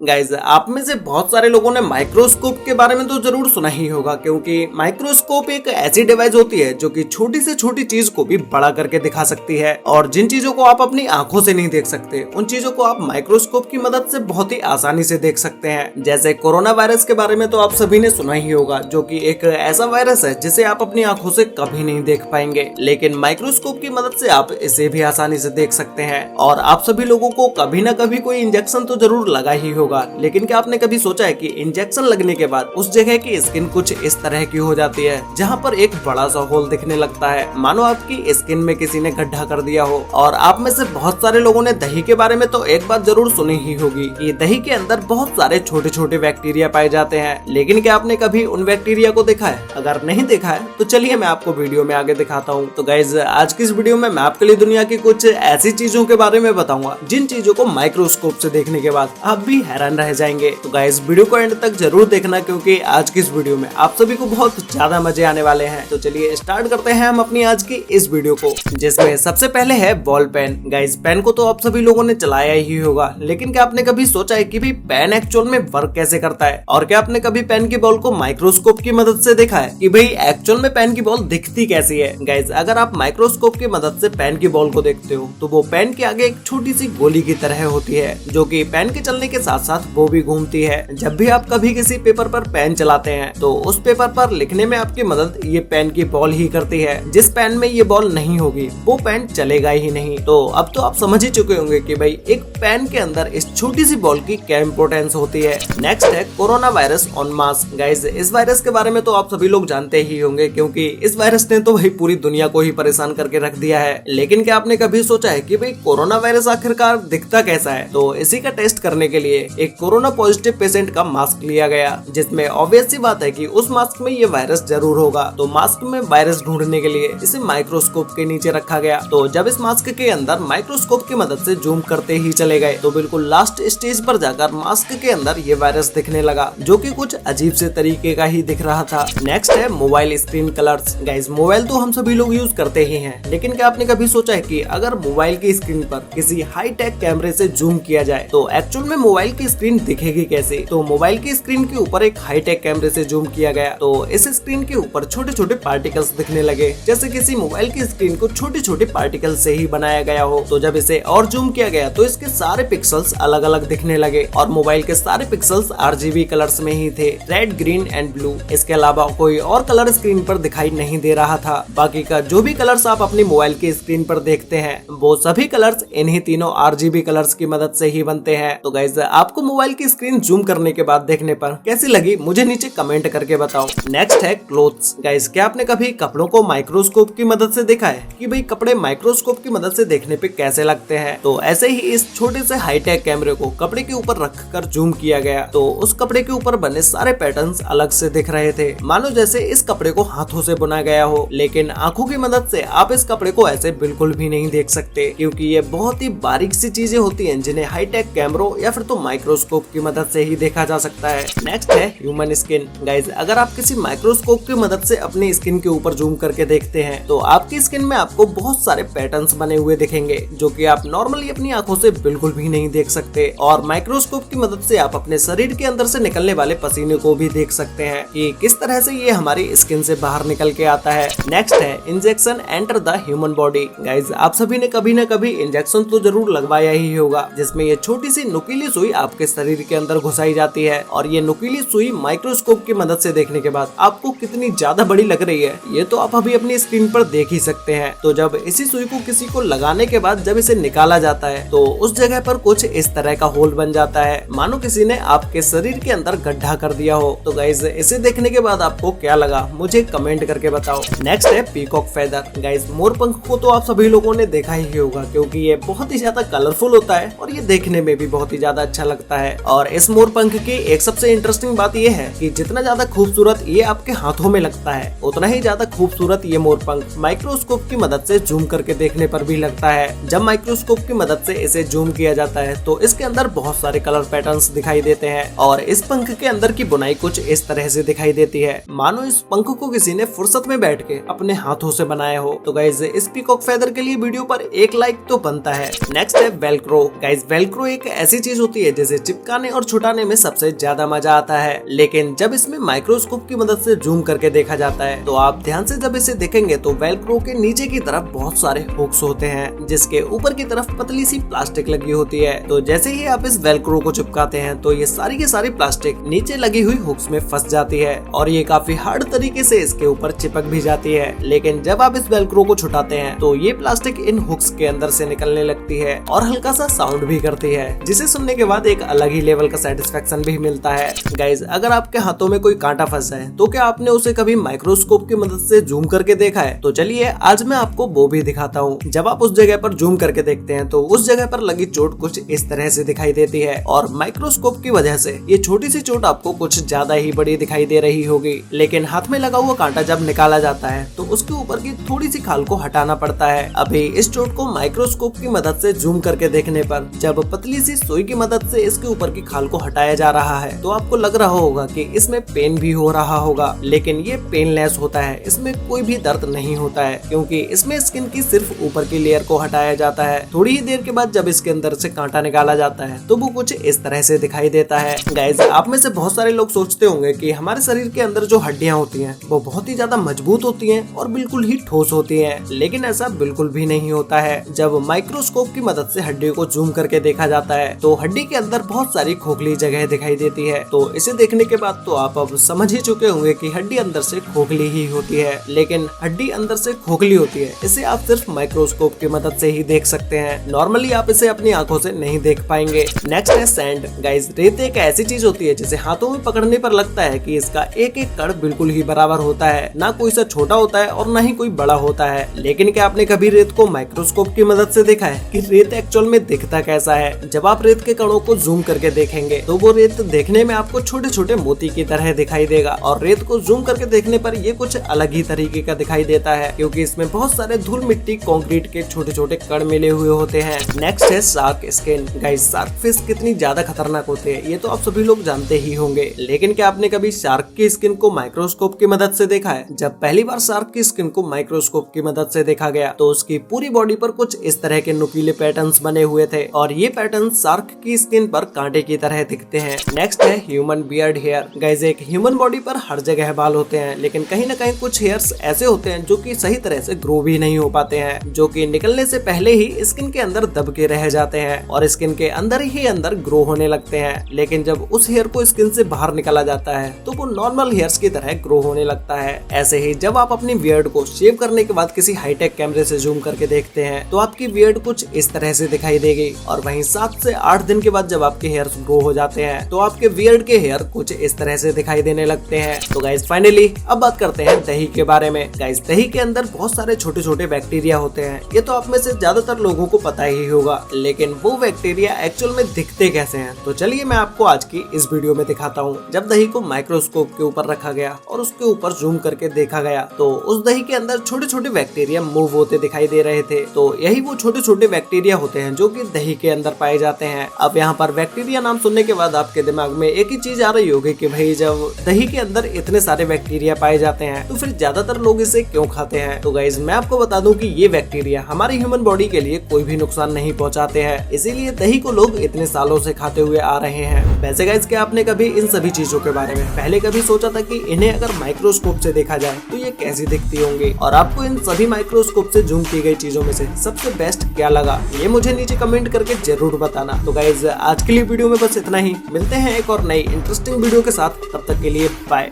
Guys आप में से बहुत सारे लोगों ने माइक्रोस्कोप के बारे में तो जरूर सुना ही होगा, क्योंकि माइक्रोस्कोप एक ऐसी डिवाइस होती है जो कि छोटी से छोटी चीज को भी बड़ा करके दिखा सकती है। और जिन चीजों को आप अपनी आंखों से नहीं देख सकते उन चीजों को आप माइक्रोस्कोप की मदद से बहुत ही आसानी से देख सकते हैं। जैसे कोरोना वायरस के बारे में तो आप सभी ने सुना ही होगा, जो कि एक ऐसा वायरस है जिसे आप अपनी आंखों से कभी नहीं देख पाएंगे, लेकिन माइक्रोस्कोप की मदद से आप इसे भी आसानी से देख सकते हैं। और आप सभी लोगों को कभी ना कभी कोई इंजेक्शन तो जरूर लगा ही होगा, लेकिन क्या आपने कभी सोचा है कि इंजेक्शन लगने के बाद उस जगह की स्किन कुछ इस तरह की हो जाती है, जहाँ पर एक बड़ा सा होल दिखने लगता है, मानो आपकी स्किन में किसी ने गड्ढा कर दिया हो। और आप में से बहुत सारे लोगों ने दही के बारे में तो एक बात जरूर सुनी ही होगी कि दही के अंदर बहुत सारे छोटे छोटे बैक्टीरिया पाए जाते हैं, लेकिन क्या आपने कभी उन बैक्टीरिया को देखा है? अगर नहीं देखा है तो चलिए मैं आपको वीडियो में आगे दिखाता हूँ। तो गाइज आज की इस वीडियो में मैं आपके लिए दुनिया की कुछ ऐसी चीजों के बारे में बताऊंगा जिन चीजों को माइक्रोस्कोप से देखने के बाद आप भी हैरान रह जाएंगे। तो गाइस वीडियो को एंड तक जरूर देखना, क्योंकि आज की इस वीडियो में आप सभी को बहुत ज्यादा मजे आने वाले हैं। तो चलिए स्टार्ट करते हैं हम अपनी आज की इस वीडियो को, जिसमें सबसे पहले है बॉल पेन। गाइस पेन को तो आप सभी लोगों ने चलाया ही होगा, लेकिन क्या आपने कभी सोचा है कि भाई पेन एक्चुअल में वर्क कैसे करता है? और क्या आपने कभी पेन की बॉल को माइक्रोस्कोप की मदद से देखा है कि भाई एक्चुअल में पेन की बॉल दिखती कैसी है? गाइस अगर आप माइक्रोस्कोप की मदद से पेन की बॉल को देखते हो तो वो पेन के आगे एक छोटी सी गोली की तरह होती है, जो कि पेन के चलने के साथ साथ वो भी घूमती है। जब भी आप कभी किसी पेपर पर पेन चलाते हैं तो उस पेपर पर लिखने में आपकी मदद ये पेन की बॉल ही करती है। जिस पेन में ये बॉल नहीं होगी वो पेन चलेगा ही नहीं। तो अब तो आप समझ ही चुके होंगे कि भाई एक पेन के अंदर इस छोटी सी बॉल की क्या इंपोर्टेंस होती है। नेक्स्ट है corona virus on mask. Guys इस वायरस के बारे में तो आप सभी लोग जानते ही होंगे, क्योंकि इस वायरस ने तो भाई पूरी दुनिया को ही परेशान करके रख दिया है। लेकिन क्या आपने कभी सोचा है कि भाई कोरोना वायरस आखिरकार दिखता कैसा है? तो इसी का टेस्ट करने के लिए एक कोरोना पॉजिटिव पेशेंट का मास्क लिया गया, जिसमें ऑब्वियस सी बात है कि उस मास्क में ये वायरस जरूर होगा। तो मास्क में वायरस ढूंढने के लिए इसे माइक्रोस्कोप के नीचे रखा गया। तो जब इस मास्क के अंदर माइक्रोस्कोप की मदद से जूम करते ही चले गए तो बिल्कुल लास्ट स्टेज पर जाकर मास्क के अंदर ये वायरस दिखने लगा, जो कि कुछ अजीब से तरीके का ही दिख रहा था। नेक्स्ट है mobile screen colours. Guys mobile तो हम सभी लोग यूज करते ही हैं, लेकिन क्या आपने कभी सोचा है कि अगर मोबाइल की स्क्रीन पर किसी हाई टेक कैमरे से जूम किया जाए तो एक्चुअल में मोबाइल की स्क्रीन दिखेगी कैसे? तो मोबाइल की स्क्रीन के ऊपर एक हाईटेक कैमरे से जूम किया गया तो इस स्क्रीन के ऊपर छोटे छोटे पार्टिकल्स दिखने लगे, जैसे किसी मोबाइल की स्क्रीन को छोटे छोटे पार्टिकल से ही बनाया गया हो। तो जब इसे और जूम किया गया तो इसके सारे पिक्सल्स अलग अलग दिखने लगे, और मोबाइल के सारे पिक्सल्स आरजीबी कलर्स में ही थे, रेड, ग्रीन एंड ब्लू। इसके अलावा कोई और कलर स्क्रीन पर दिखाई नहीं दे रहा था। बाकी का जो भी कलर्स आप अपनी मोबाइल की स्क्रीन पर देखते हैं वो सभी कलर्स इन्हीं तीनों आरजीबी कलर्स की मदद से ही बनते हैं। तो गाइस आपको मोबाइल की स्क्रीन जूम करने के बाद देखने पर कैसी लगी मुझे नीचे कमेंट करके बताओ। नेक्स्ट है क्लोथ्स। गाइस क्या आपने कभी कपड़ों को माइक्रोस्कोप की मदद से देखा है कि भाई कपड़े माइक्रोस्कोप की मदद से देखने पे कैसे लगते हैं? तो ऐसे ही इस छोटे से हाईटेक कैमरे को कपड़े के ऊपर रखकर जूम किया गया तो उस कपड़े के ऊपर बने सारे पैटर्न्स अलग से दिख रहे थे, मानो जैसे इस कपड़े को हाथों से बुना गया हो। लेकिन आंखों की मदद से आप इस कपड़े को ऐसे बिल्कुल भी नहीं देख सकते, क्योंकि ये बहुत ही बारीक सी चीजें होती हैं जिन्हें हाईटेक कैमरों या फिर तो माइक्रोस्कोप की मदद से ही देखा जा सकता है। नेक्स्ट है ह्यूमन स्किन। गाइज अगर आप किसी माइक्रोस्कोप की मदद से अपनी स्किन के ऊपर जूम करके देखते हैं तो आपकी स्किन में आपको बहुत सारे पैटर्न्स बने हुए दिखेंगे, जो कि आप नॉर्मली अपनी आंखों से बिल्कुल भी नहीं देख सकते। और माइक्रोस्कोप की मदद से आप अपने शरीर के अंदर से निकलने वाले पसीने को भी देख सकते हैं कि किस तरह से ये हमारी स्किन से बाहर निकल के आता है। नेक्स्ट है injection enter the human body. Guys आप सभी ने कभी न कभी इंजेक्शन तो जरूर लगवाया ही होगा, जिसमें ये छोटी सी नुकीली सुई आपके शरीर के अंदर घुसाई जाती है, और ये नुकीली सुई माइक्रोस्कोप की मदद से देखने के बाद आपको कितनी ज्यादा बड़ी लग रही है ये तो आप अभी अपनी स्क्रीन पर देख ही सकते हैं। तो जब इसी सुई को किसी को लगाने के बाद जब इसे निकाला जाता है तो उस जगह पर कुछ इस तरह का होल बन जाता है, मानो किसी ने आपके शरीर के अंदर गड्ढा कर दिया हो। तो गाइस इसे देखने के बाद आपको क्या लगा मुझे कमेंट करके बताओ। नेक्स्ट है पीकॉक फेदर। गाइस मोर पंख को तो आप सभी लोगों ने देखा ही होगा, क्योंकि ये बहुत ही ज्यादा कलरफुल होता है और ये देखने में भी बहुत ही ज्यादा अच्छा लगता है। और इस मोर पंख की एक सबसे इंटरेस्टिंग बात ये है कि जितना ज्यादा खूबसूरत ये आपके हाथों में लगता है उतना ही ज्यादा खूबसूरत ये मोर पंख माइक्रोस्कोप की मदद से जूम करके देखने पर भी लगता है। जब माइक्रोस्कोप की मदद से इसे जूम किया जाता है तो इसके अंदर बहुत सारे कलर पैटर्न्स दिखाई देते हैं, और इस पंख के अंदर की बुनाई कुछ इस तरह से दिखाई देती है, मानो इस पंख को किसी ने फुर्सत में बैठ के अपने हाथों से बनाया हो। तो गाइज इस पीकॉक फेदर के लिए वीडियो पर एक लाइक तो बनता है। नेक्स्ट है वेलक्रो। गाइज वेलक्रो एक ऐसी चीज होती है जिसे चिपकाने और छुटाने में सबसे ज्यादा मजा आता है। लेकिन जब इसमें माइक्रोस्कोप की मदद से जूम करके देखा जाता है तो आप ध्यान से जब इसे देखेंगे तो वेलक्रो के नीचे की तरफ बहुत सारे हुक्स होते हैं जिसके ऊपर की तरफ पतली सी प्लास्टिक लगी होती है। तो जैसे ही आप इस वेलक्रो को चिपकाते हैं तो ये सारी की सारी प्लास्टिक नीचे लगी हुई हुक्स में फंस जाती है और ये काफी हार्ड तरीके से इसके ऊपर चिपक भी जाती है। लेकिन जब आप इस वेलक्रो को छुटाते हैं तो ये प्लास्टिक इन हुक्स के अंदर से निकलने लगती है और हल्का सा साउंड भी करती है, जिसे सुनने के बाद एक अलग ही लेवल का सेटिस्फेक्शन भी मिलता है। गाइज, अगर आपके हाथों में कोई कांटा फंस जाए तो क्या आपने उसे कभी माइक्रोस्कोप की मदद से जूम करके देखा है? तो चलिए आज मैं आपको वो भी दिखाता हूँ। जब आप उस जगह पर जूम करके देखते हैं तो उस जगह पर लगी चोट कुछ इस तरह से दिखाई देती है और माइक्रोस्कोप की वजह से ये छोटी सी चोट आपको कुछ ज्यादा ही बड़ी दिखाई दे रही होगी। लेकिन हाथ में लगा हुआ कांटा जब निकाला जाता है तो उसके ऊपर की थोड़ी सी खाल को हटाना पड़ता है। अभी इस चोट को माइक्रोस्कोप की मदद से जूम करके देखने पर जब पतली सी सुई की मदद से इसके ऊपर की खाल को हटाया जा रहा है तो आपको लग रहा होगा कि इसमें पेन भी हो रहा होगा, लेकिन ये पेनलेस होता है। इसमें कोई भी दर्द नहीं होता है क्योंकि इसमें स्किन की सिर्फ ऊपर की लेयर को हटाया जाता है। थोड़ी ही देर के बाद जब इसके अंदर से कांटा निकाला जाता है तो वो कुछ इस तरह से दिखाई देता है। गाइज, आप में से बहुत सारे लोग सोचते होंगे कि हमारे शरीर के अंदर जो हड्डियां होती हैं वो बहुत ही ज्यादा मजबूत होती हैं और बिल्कुल ही ठोस होती हैं, लेकिन ऐसा बिल्कुल भी नहीं होता है। जब माइक्रोस्कोप की मदद से हड्डी को जूम करके देखा जाता है तो हड्डी के अंदर बहुत सारी खोखली जगह दिखाई देती है। तो इसे देखने के बाद तो आप अब समझ ही चुके होंगे कि हड्डी अंदर से खोखली ही होती है, लेकिन हड्डी अंदर से खोखली होती है इसे आप सिर्फ माइक्रोस्कोप की मदद से ही देख सकते हैं। नॉर्मली आप इसे अपनी आंखों से नहीं देख पाएंगे। नेक्स्ट है सैंड। गाइस, रेत एक ऐसी चीज होती है जिसे हाथों में पकड़ने पर लगता है कि इसका एक एक कण बिल्कुल ही बराबर होता है, ना कोई सा छोटा होता है और ना ही कोई बड़ा होता है। लेकिन क्या आपने कभी रेत को माइक्रोस्कोप की मदद से देखा है कि रेत एक्चुअल में दिखता कैसा है? जब आप रेत के कणों को जूम करके देखेंगे तो वो रेत देखने में आपको छोटे छोटे मोती की तरह दिखाई देगा और रेत को जूम करके देखने पर ये कुछ अलग ही तरीके का दिखाई देता है क्योंकि इसमें बहुत सारे धूल मिट्टी कंक्रीट के छोटे छोटे कण मिले हुए होते हैं। नेक्स्ट है shark skin. Guys, shark fish कितनी ज्यादा खतरनाक होते हैं ये तो आप सभी लोग जानते ही होंगे, लेकिन क्या आपने कभी शार्क की स्किन को माइक्रोस्कोप की मदद से देखा है? जब पहली बार शार्क की स्किन को माइक्रोस्कोप की मदद से देखा गया तो उसकी पूरी बॉडी पर कुछ इस तरह के नुकीले पैटर्न्स बने हुए थे और ये पैटर्न शार्क की स्किन पर कांटे की तरह दिखते हैं। नेक्स्ट है ह्यूमन बियर्ड हेयर। गाइस, एक ह्यूमन बॉडी पर हर जगह बाल होते हैं, लेकिन कहीं न कहीं कुछ हेयर्स ऐसे होते हैं जो कि सही तरह से ग्रो भी नहीं हो पाते हैं, जो कि निकलने से पहले ही स्किन के अंदर दब के रह जाते हैं और स्किन के अंदर ही अंदर ग्रो होने लगते हैं। लेकिन जब उस हेयर को स्किन से बाहर निकाला जाता है तो वो नॉर्मल हेयर्स की तरह ग्रो होने लगता है। ऐसे ही जब आप अपनी बियर्ड को शेव करने के बाद किसी हाईटेक कैमरे से जूम करके देखते हैं तो आपकी बियर्ड कुछ इस तरह से दिखाई देगी और वहीं 7 से 8 दिन के बाद जब आपके हेयर्स ग्रो हो जाते हैं तो आपके बियर्ड के हेयर कुछ इस तरह से दिखाई देने लगते हैं। तो गाइस, फाइनली अब बात करते हैं दही के बारे में। गाइस, दही के अंदर बहुत सारे छोटे छोटे बैक्टीरिया होते हैं, ये तो आप में से ज्यादातर लोगों को पता ही होगा, लेकिन वो बैक्टीरिया एक्चुअल में दिखते कैसे हैं तो चलिए मैं आपको आज की इस वीडियो में दिखाता हूँ। जब दही को माइक्रोस्कोप के ऊपर रखा गया और उसके ऊपर जूम करके देखा गया तो उस दही के अंदर छोटे छोटे बैक्टीरिया मूव होते दिखाई दे रहे थे। तो यही वो छोटे छोटे बैक्टीरिया होते हैं जो कि दही के अंदर पाए जाते हैं। अब यहाँ पर बैक्टीरिया नाम सुनने के बाद आपके दिमाग में एक ही चीज आ रही होगी कि भाई जब दही के अंदर इतने सारे बैक्टीरिया पाए जाते हैं तो फिर ज्यादातर लोग इसे क्यों खाते हैं? तो गाइज, मैं आपको बता दूं कि ये बैक्टीरिया हमारी ह्यूमन बॉडी के लिए कोई भी नुकसान नहीं पहुंचाते हैं, इसीलिए दही को लोग इतने सालों से खाते हुए आ रहे हैं। वैसे गाइज, क्या आपने कभी इन सभी चीजों के बारे में पहले कभी सोचा था कि इन्हें अगर माइक्रोस्कोप से देखा जाए तो ये कैसी दिखती होंगी? और आपको इन सभी माइक्रोस्कोप से जूम की गई चीजों में से सबसे बेस्ट क्या लगा ये मुझे नीचे कमेंट करके जरूर बताना। तो गाइज, आज के लिए वीडियो में बस इतना ही। मिलते हैं एक और नई इंटरेस्टिंग वीडियो के साथ, तब तक के लिए बाय।